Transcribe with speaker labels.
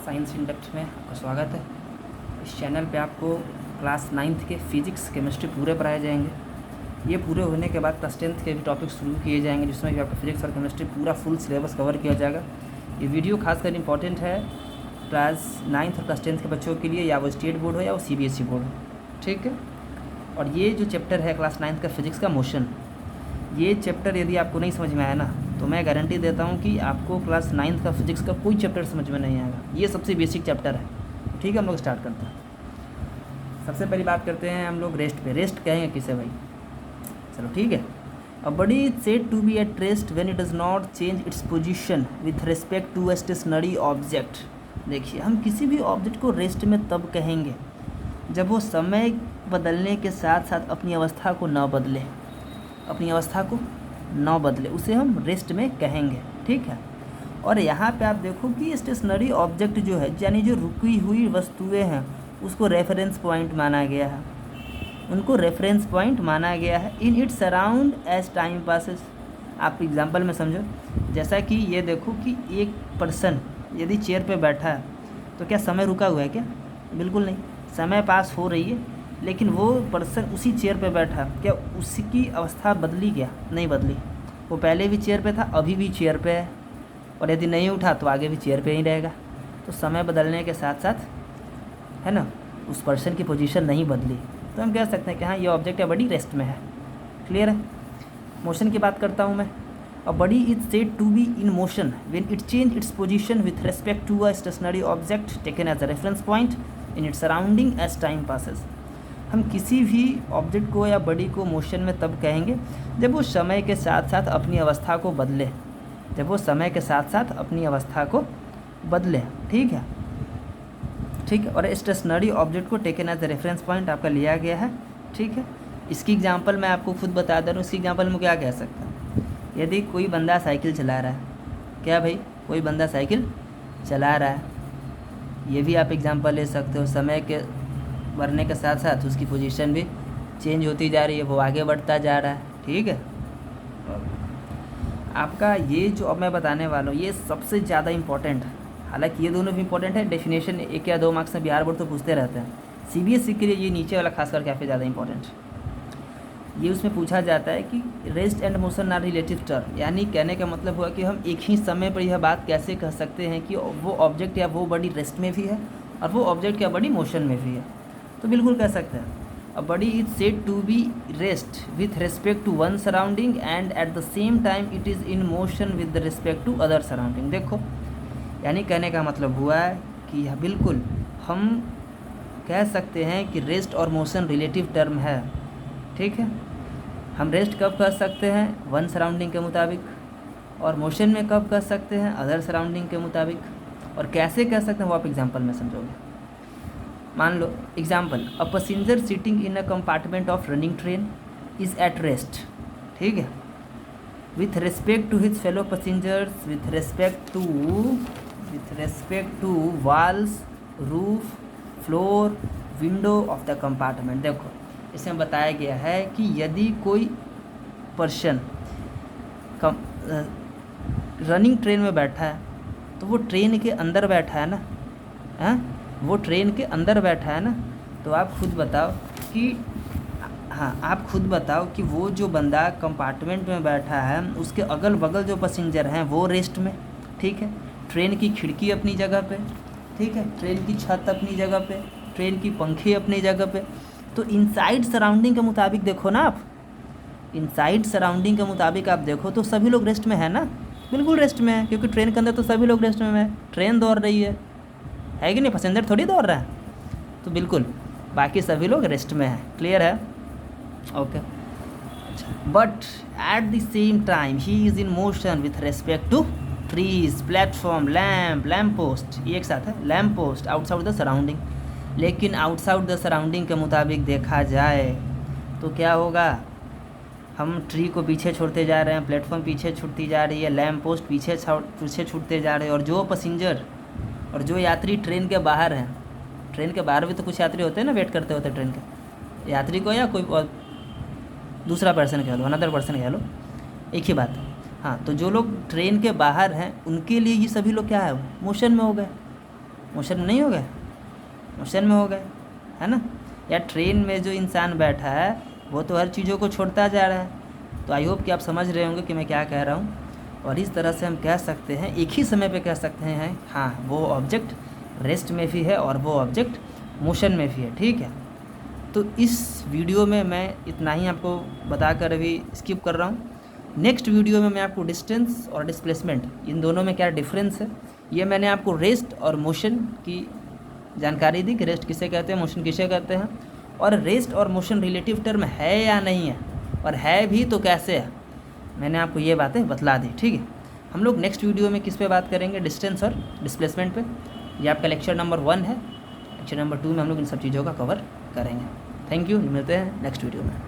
Speaker 1: Science in depth में आपका स्वागत है। इस चैनल पे आपको क्लास 9th के फिजिक्स केमिस्ट्री पूरे पढ़ाए जाएंगे। ये पूरे होने के बाद क्लास 10th के भी टॉपिक शुरू किए जाएंगे, जिसमें कि आपका फिजिक्स और केमिस्ट्री पूरा फुल सिलेबस कवर किया जाएगा। ये वीडियो खासकर इंपॉर्टेंट है क्लास 9th और क्लास 10th के बच्चों के लिए, या वो स्टेट बोर्ड हो या वो CBSE बोर्ड हो, ठीक है। और ये जो चैप्टर है क्लास 9th का फिजिक्स का मोशन, ये चैप्टर यदि आपको नहीं समझ में आया ना, तो मैं गारंटी देता हूँ कि आपको क्लास 9th का फिजिक्स का कोई चैप्टर समझ में नहीं आएगा। ये सबसे बेसिक चैप्टर है, ठीक है। हम लोग स्टार्ट करते हैं। सबसे पहली बात करते हैं हम लोग रेस्ट पे। रेस्ट कहेंगे किसे भाई? चलो ठीक है। A body is said to be at rest when it does not change its position with respect to a stationary object. देखिए, हम किसी भी ऑब्जेक्ट को रेस्ट में तब कहेंगे जब वो समय बदलने के साथ साथ अपनी अवस्था को न बदले, अपनी अवस्था को न बदले, उसे हम रेस्ट में कहेंगे, ठीक है। और यहाँ पे आप देखो कि स्टेशनरी ऑब्जेक्ट जो है, यानी जो रुकी हुई वस्तुएं हैं, उसको रेफरेंस पॉइंट माना गया है, उनको रेफरेंस पॉइंट माना गया है in its around as time passes. आप एग्जांपल में समझो, जैसा कि ये देखो कि एक पर्सन यदि चेयर पे बैठा है तो क्या समय रुका हुआ है क्या? बिल्कुल नहीं, समय पास हो रही है, लेकिन वो पर्सन उसी चेयर पे बैठा, क्या उसकी अवस्था बदली क्या? नहीं बदली। वो पहले भी चेयर पे था, अभी भी चेयर पे है, और यदि नहीं उठा तो आगे भी चेयर पे ही रहेगा। तो समय बदलने के साथ साथ, है ना, उस पर्सन की पोजीशन नहीं बदली, तो हम कह सकते हैं कि हाँ, ये ऑब्जेक्ट है बॉडी रेस्ट में है। क्लियर है? मोशन की बात करता हूँ मैं। A body is said to be in motion when it change its position with respect to a stationary object taken as a reference point in its surrounding as time passes. हम किसी भी object को या body को motion में तब कहेंगे जब वो समय के साथ साथ अपनी अवस्था को बदले, जब वो समय के साथ साथ अपनी अवस्था को बदले, ठीक है, ठीक है। और स्टेशनरी ऑब्जेक्ट को taken as a reference point आपका लिया गया है, ठीक है। इसकी एग्जांपल मैं आपको खुद बता दे रहा हूँ। इसकी एग्जांपल में क्या कह सकता हूँ? यदि कोई बंदा साइकिल चला रहा है, क्या भाई, कोई बंदा साइकिल चला रहा है, ये भी आप एग्जांपल ले सकते हो। समय के बढ़ने के साथ साथ उसकी पोजीशन भी चेंज होती जा रही है, वो आगे बढ़ता जा रहा है, ठीक है। आपका ये जो अब मैं बताने वाला हूँ, ये सबसे ज़्यादा इम्पोर्टेंट है। हालांकि ये दोनों भी इम्पोर्टेंट है, डेफिनेशन 1 या 2 मार्क्स में बिहार बोर्ड तो पूछते रहते हैं। CBSE के लिए ये नीचे वाला खासकर काफ़ी ज़्यादा इम्पोर्टेंट है। ये उसमें पूछा जाता है कि rest and motion are relative term, यानी कहने का मतलब हुआ कि हम एक ही समय पर यह बात कैसे कह सकते हैं कि वो ऑब्जेक्ट या वो बॉडी रेस्ट में भी है और वो ऑब्जेक्ट या बॉडी मोशन में भी है। तो बिल्कुल कह सकते हैं, a body is said to be rest with respect to one surrounding and at the same time it is in motion with respect to other surrounding. देखो, यानी कहने का मतलब हुआ है कि यह बिल्कुल हम कह सकते हैं कि रेस्ट और मोशन रिलेटिव टर्म है, ठीक है। हम रेस्ट कब कर सकते हैं? वन सराउंडिंग के मुताबिक। और मोशन में कब कर सकते हैं? अदर सराउंडिंग के मुताबिक। और कैसे कह सकते हैं वो आप एग्जाम्पल में समझोगे। मान लो example, a passenger sitting in a compartment of running train is at rest, ठीक है, with respect to his fellow passengers, with respect to walls, roof, floor, window of the compartment. देखो, इसमें बताया गया है कि यदि कोई पर्सन रनिंग ट्रेन में बैठा है, तो वो ट्रेन के अंदर बैठा है ना, हैं, वो ट्रेन के अंदर बैठा है ना, तो आप खुद बताओ कि, हाँ, आप खुद बताओ कि वो जो बंदा कंपार्टमेंट में बैठा है, उसके अगल बगल जो पैसेंजर हैं वो रेस्ट में, ठीक है। ट्रेन की खिड़की अपनी जगह पे, ठीक है, ट्रेन की छत अपनी जगह पे, ट्रेन की पंखे अपनी जगह पे। तो इनसाइड सराउंडिंग के मुताबिक देखो ना आप, इनसाइड सराउंडिंग के मुताबिक आप देखो तो सभी लोग रेस्ट में है ना, बिल्कुल रेस्ट में है, क्योंकि ट्रेन के अंदर तो सभी लोग रेस्ट में है। ट्रेन दौड़ रही है कि नहीं? पैसेंजर थोड़ी दौड़ रहा है, तो बिल्कुल बाकी सभी लोग रेस्ट में है। क्लियर है? Okay. But at the same time he is in motion with respect to trees, platform, lamp post, ये एक साथ है, lamp post outside the surrounding. लेकिन आउटसाइड द सराउंडिंग के मुताबिक देखा जाए तो क्या होगा? हम ट्री को पीछे छोड़ते जा रहे हैं, प्लेटफॉर्म पीछे छूटती जा रही है, लैम्प पोस्ट पीछे छूटते जा रहे हैं, और जो पैसेंजर और जो यात्री ट्रेन के बाहर हैं, ट्रेन के बाहर भी तो कुछ यात्री होते हैं ना, वेट करते होते ट्रेन के, यात्री को या कोई और दूसरा पर्सन कह लो, अनदर पर्सन कह लो, एक ही बात है। हाँ, तो जो लोग ट्रेन के बाहर हैं उनके लिए ये सभी लोग क्या है? मोशन में हो गए, मोशन में नहीं हो गए, मोशन में हो गए, है ना। या ट्रेन में जो इंसान बैठा है वो तो हर चीज़ों को छोड़ता जा रहा है। तो आई होप कि आप समझ रहे होंगे कि मैं क्या कह रहा हूँ। और इस तरह से हम कह सकते हैं, एक ही समय पे कह सकते हैं, हाँ वो ऑब्जेक्ट रेस्ट में भी है और वो ऑब्जेक्ट मोशन में भी है, ठीक है। तो इस वीडियो में मैं इतना ही आपको बताकर अभी स्किप कर रहा हूँ। नेक्स्ट वीडियो में मैं आपको डिस्टेंस और डिस्प्लेसमेंट, इन दोनों में क्या डिफरेंस है, ये मैंने आपको रेस्ट और मोशन की जानकारी दी कि रेस्ट किसे कहते हैं, मोशन किसे कहते हैं, और रेस्ट और मोशन रिलेटिव टर्म है या नहीं है, और है भी तो कैसे है, मैंने आपको ये बातें बतला दी, ठीक है। हम लोग नेक्स्ट वीडियो में किस पे बात करेंगे, डिस्टेंस और डिस्प्लेसमेंट पे। ये आपका लेक्चर नंबर 1 है। लेक्चर नंबर 2 में हम लोग इन सब चीज़ों का कवर करेंगे। थैंक यू, मिलते हैं नेक्स्ट वीडियो में।